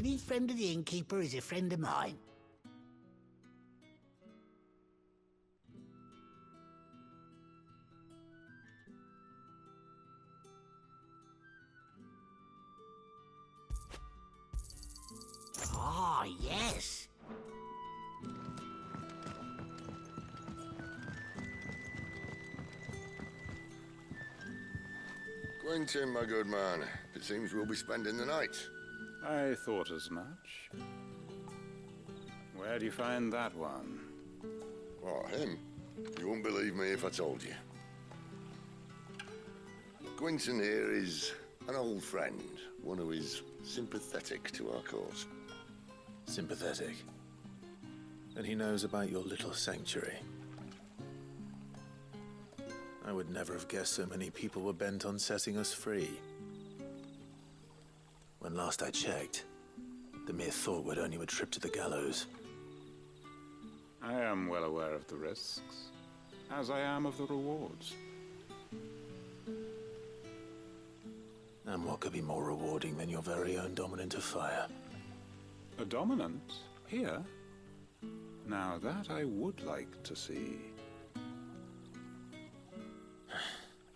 Any friend of the innkeeper is a friend of mine. Ah, yes. Quentin, my good man. It seems we'll be spending the night. I thought as much. Where do you find that one? Oh, him? You wouldn't believe me if I told you. Quentin here is an old friend, one who is sympathetic to our cause. Sympathetic? And he knows about your little sanctuary. I would never have guessed so many people were bent on setting us free. When last I checked, the mere thought would earn you a trip to the gallows. I am well aware of the risks, as I am of the rewards. And what could be more rewarding than your very own dominant of fire? A dominant? Here? Now that I would like to see.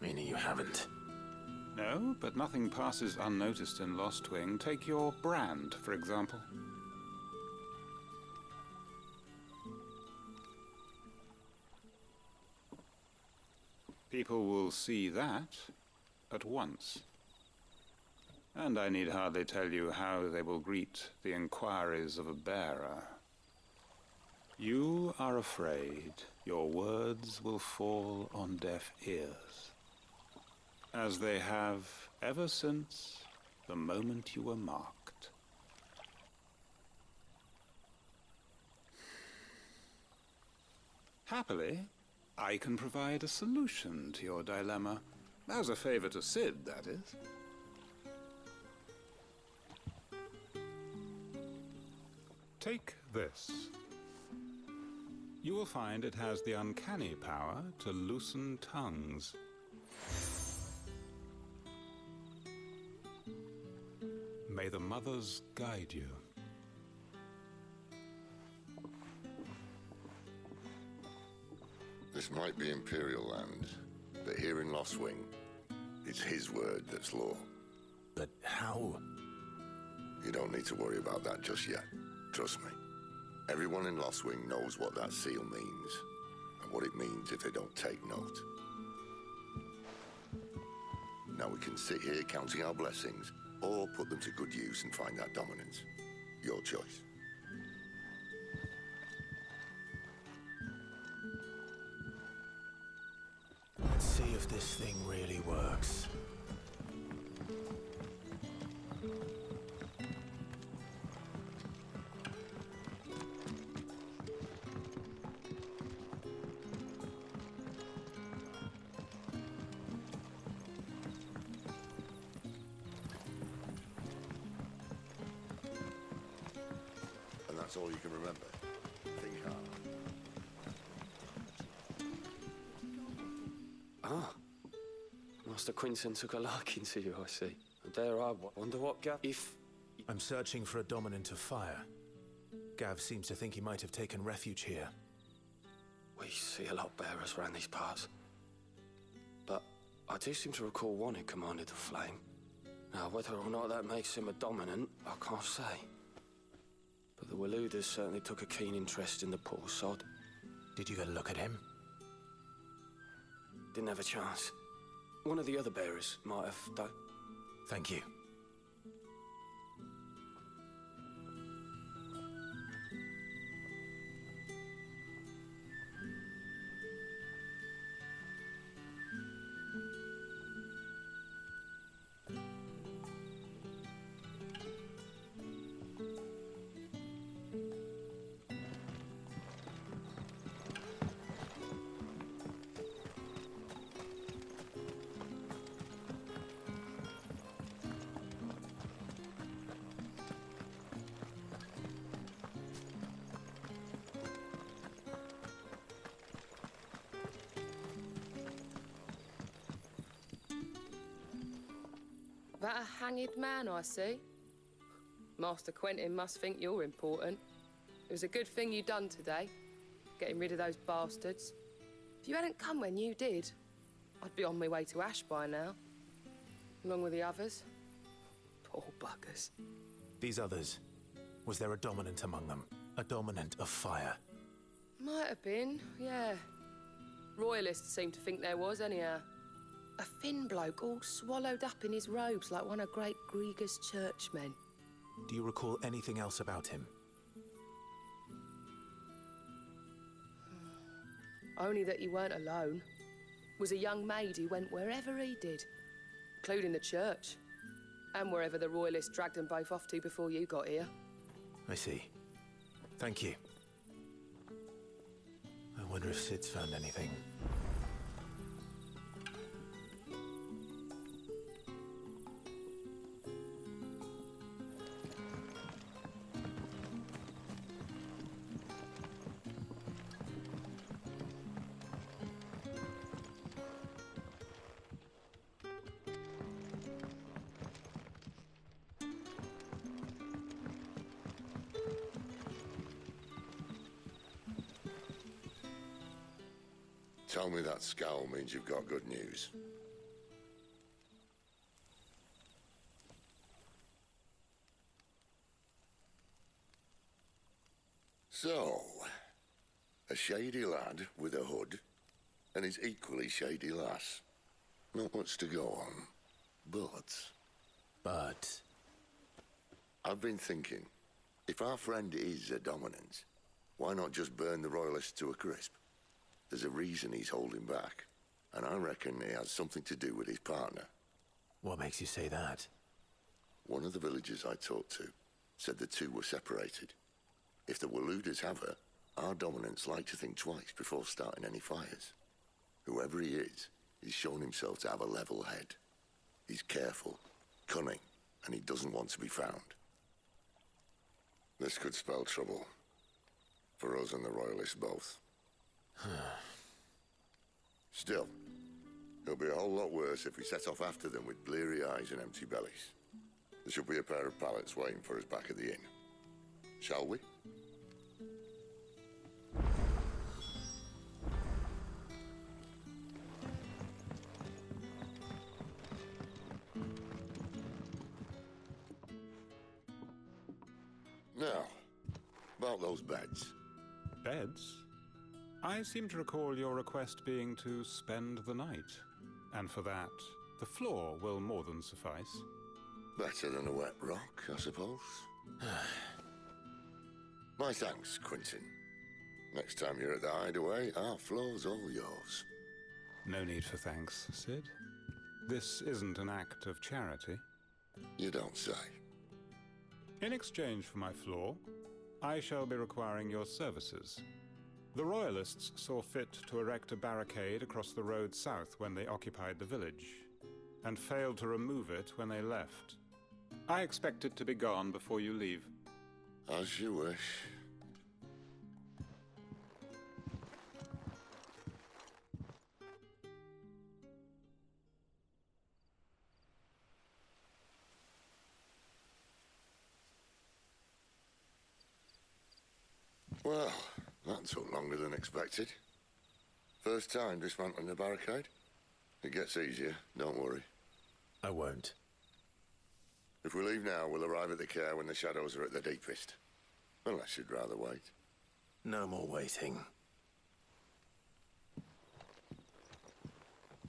Meaning you haven't? No, but nothing passes unnoticed in Lost Wing. Take your brand, for example. People will see that at once. And I need hardly tell you how they will greet the inquiries of a bearer. You are afraid your words will fall on deaf ears, as they have ever since the moment you were marked. Happily, I can provide a solution to your dilemma, as a favor to Sid, that is. Take this. You will find it has the uncanny power to loosen tongues. May the mothers guide you. This might be Imperial land, but here in Lost Wing, it's his word that's law. But how? You don't need to worry about that just yet. Trust me. Everyone in Lost Wing knows what that seal means, and what it means if they don't take note. Now we can sit here counting our blessings, or put them to good use and find that dominance. Your choice. Let's see if this thing really works. And that's all you can remember. Think hard. Ah. Master Quinton took a liking to you, I see. And there I wonder what Gav... I'm searching for a dominant of fire. Gav seems to think he might have taken refuge here. We see a lot of bearers around these parts. But I do seem to recall one who commanded the flame. Now, whether or not that makes him a dominant, I can't say. But the Waluders certainly took a keen interest in the poor sod. Did you get a look at him? Didn't have a chance. One of the other bearers might have done. Thank you. That a hanged man, I see. Master Quentin must think you're important. It was a good thing you done today, getting rid of those bastards. If you hadn't come when you did, I'd be on my way to Ash by now, along with the others. Poor buggers. These others, was there a dominant among them? A dominant of fire? Might have been, yeah. Royalists seem to think there was, anyhow. A thin bloke all swallowed up in his robes like one of Great Gregor's churchmen. Do you recall anything else about him? Only that he weren't alone. Was a young maid who went wherever he did, including the church, and wherever the Royalists dragged them both off to before you got here. I see. Thank you. I wonder if Sid's found anything. Tell me that scowl means you've got good news. So, a shady lad with a hood, and his equally shady lass. Not much to go on, but... I've been thinking, if our friend is a dominant, why not just burn the Royalists to a crisp? There's a reason he's holding back, and I reckon it has something to do with his partner. What makes you say that? One of the villagers I talked to said the two were separated. If the Waluders have her, our dominants like to think twice before starting any fires. Whoever he is, he's shown himself to have a level head. He's careful, cunning, and he doesn't want to be found. This could spell trouble. For us and the Royalists both. Still, it'll be a whole lot worse if we set off after them with bleary eyes and empty bellies. There should be a pair of pallets waiting for us back at the inn. Shall we? Now, about those beds. Beds? I seem to recall your request being to spend the night. And for that, the floor will more than suffice. Better than a wet rock, I suppose. My thanks, Quentin. Next time you're at the hideaway, our floor's all yours. No need for thanks, Sid. This isn't an act of charity. You don't say. In exchange for my floor, I shall be requiring your services. The Royalists saw fit to erect a barricade across the road south when they occupied the village, and failed to remove it when they left. I expect it to be gone before you leave. As you wish. Well, that took longer than expected. First time dismantling the barricade? It gets easier, don't worry. I won't. If we leave now, we'll arrive at the care when the shadows are at their deepest. Unless you'd rather wait. No more waiting.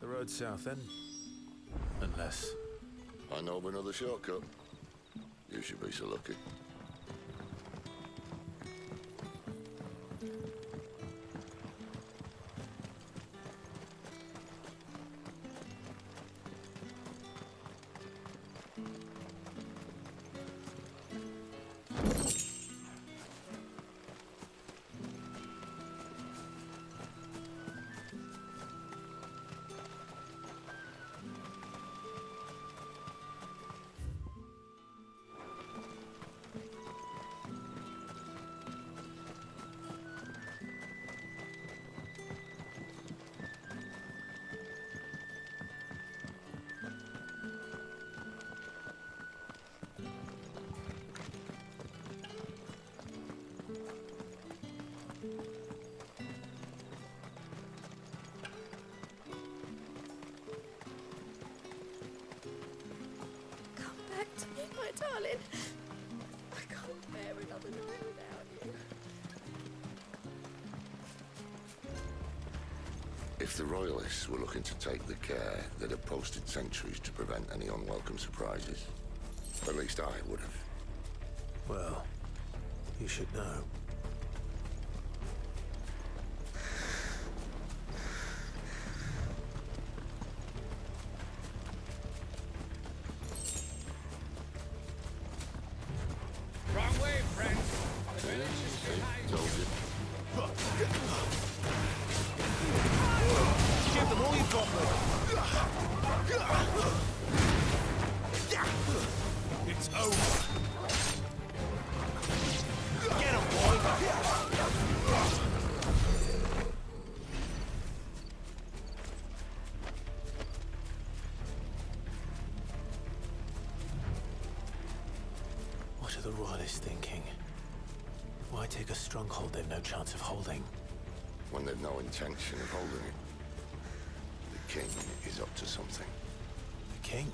The road south, then? Unless... I know of another shortcut. You should be so lucky. If the Royalists were looking to take the care, they'd have posted sentries to prevent any unwelcome surprises. At least I would have. Well, you should know. Wrong way, friend. The village is behind Told you. Give them all you've got, It's over. Get him, boy. What are the Royalists thinking? Why take a stronghold they've no chance of holding? When they've no intention of holding it. The king is up to something. The king?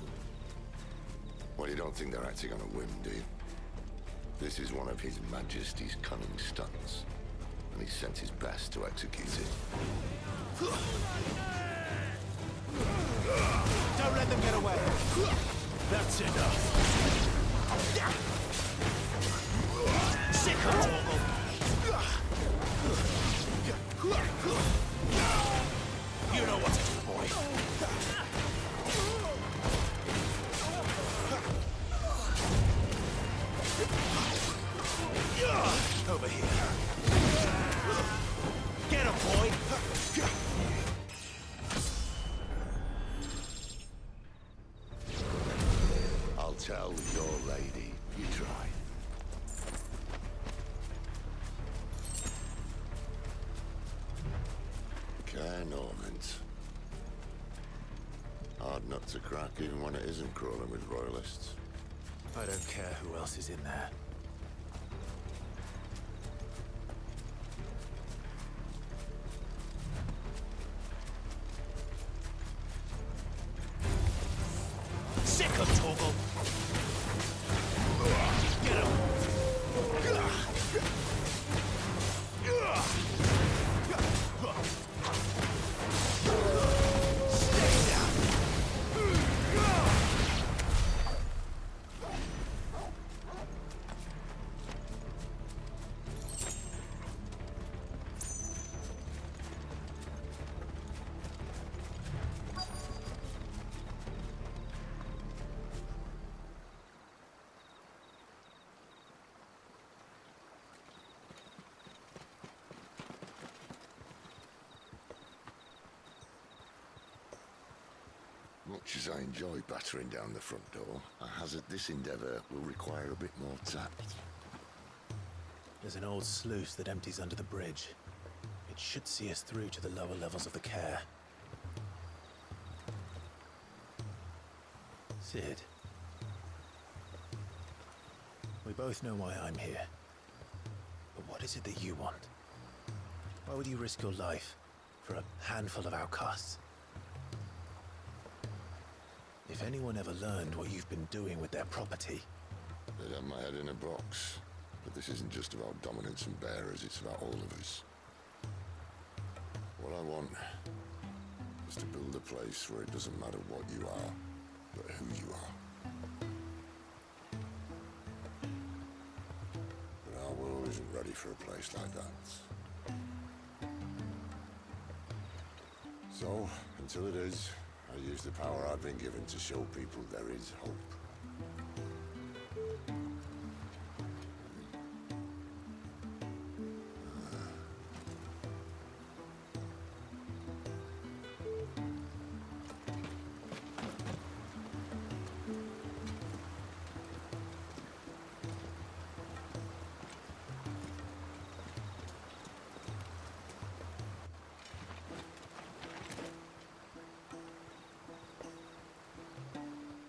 Well, you don't think they're acting on a whim, do you? This is one of His Majesty's cunning stunts, and he's sent his best to execute it. Don't let them get away! That's enough! Sick of Torgal! You know what to do, boy. Over here. Get him, boy! I'll tell your lady you tried. Care Normans. Hard nut to crack even when it isn't crawling with royalists. I don't care who else is in there. Sick of Torgal! Get him! Stay down! Much as I enjoy battering down the front door, I hazard this endeavour will require a bit more tact. There's an old sluice that empties under the bridge. It should see us through to the lower levels of the care. Sid. We both know why I'm here. But what is it that you want? Why would you risk your life for a handful of outcasts? If anyone ever learned what you've been doing with their property... They'd have my head in a box. But this isn't just about dominance and bearers, it's about all of us. What I want is to build a place where it doesn't matter what you are, but who you are. But our world isn't ready for a place like that. So, until it is, I use the power I've been given to show people there is hope.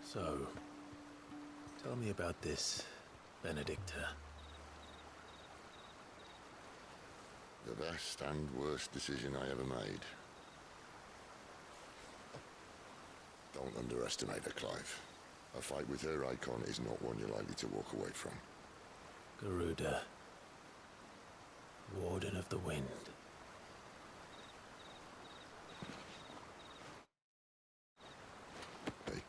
So, tell me about this, Benedicta. The best and worst decision I ever made. Don't underestimate her, Clive. A fight with her icon is not one you're likely to walk away from. Garuda. Warden of the Wind. Hey,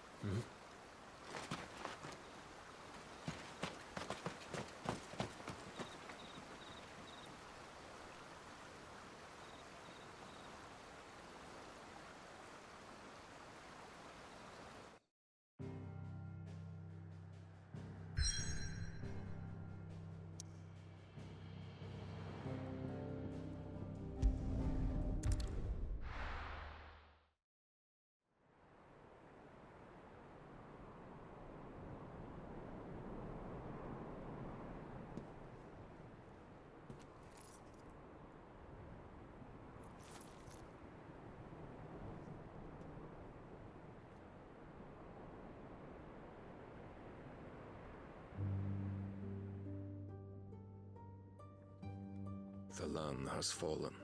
The land has fallen.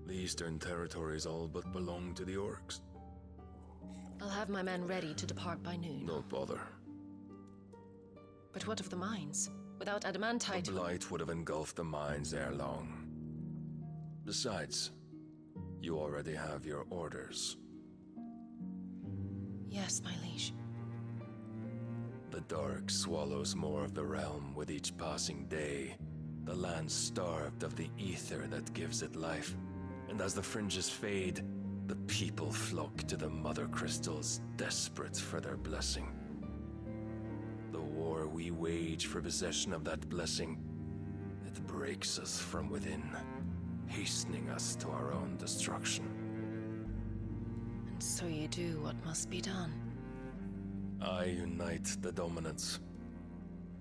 The Eastern territories all but belong to the orcs. I'll have my men ready to depart by noon. Don't bother. But what of the mines? Without The adamantite... blight would have engulfed the mines ere long. Besides, you already have your orders. Yes, my liege. The dark swallows more of the realm with each passing day. The land starved of the ether that gives it life. And as the fringes fade, the people flock to the mother crystals, desperate for their blessing. The war we wage for possession of that blessing, it breaks us from within, hastening us to our own destruction. And so you do what must be done. I unite the dominants,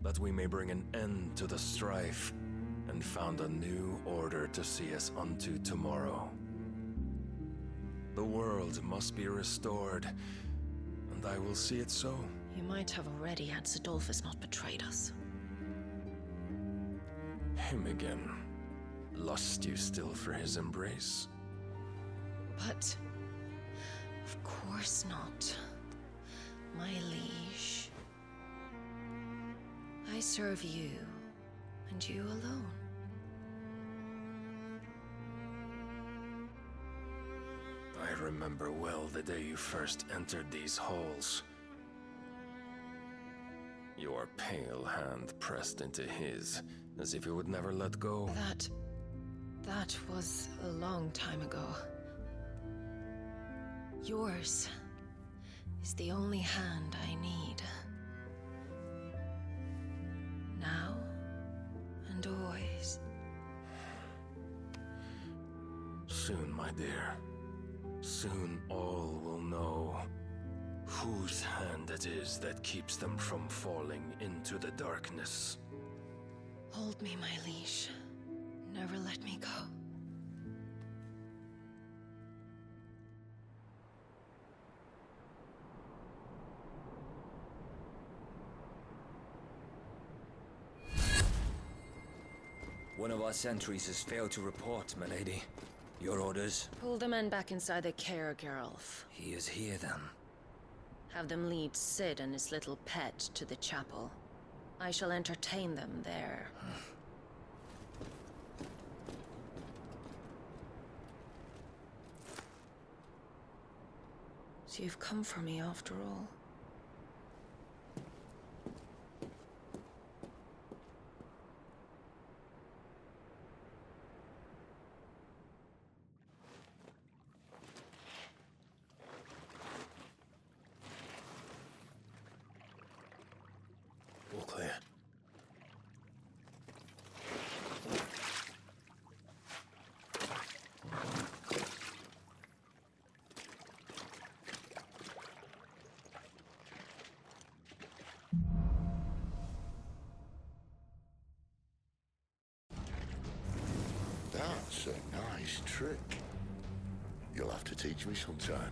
that we may bring an end to the strife, and found a new order to see us unto tomorrow. The world must be restored, and I will see it so. You might have already had Zidolphus not betrayed us. Him again. Lust you still for his embrace? But... of course not. My liege. I serve you, and you alone. I remember well the day you first entered these halls. Your pale hand pressed into his, as if you would never let go. That was a long time ago. Yours is the only hand I need. Now and always. Soon, my dear. Soon all will know whose hand it is that keeps them from falling into the darkness. Hold me, my liege. Never let me go. One of our sentries has failed to report, milady. Your orders? Pull the men back inside the care, Geralf. He is here, then. Have them lead Sid and his little pet to the chapel. I shall entertain them there. So you've come for me after all. All clear. that's a nice trick. You'll have to teach me sometime.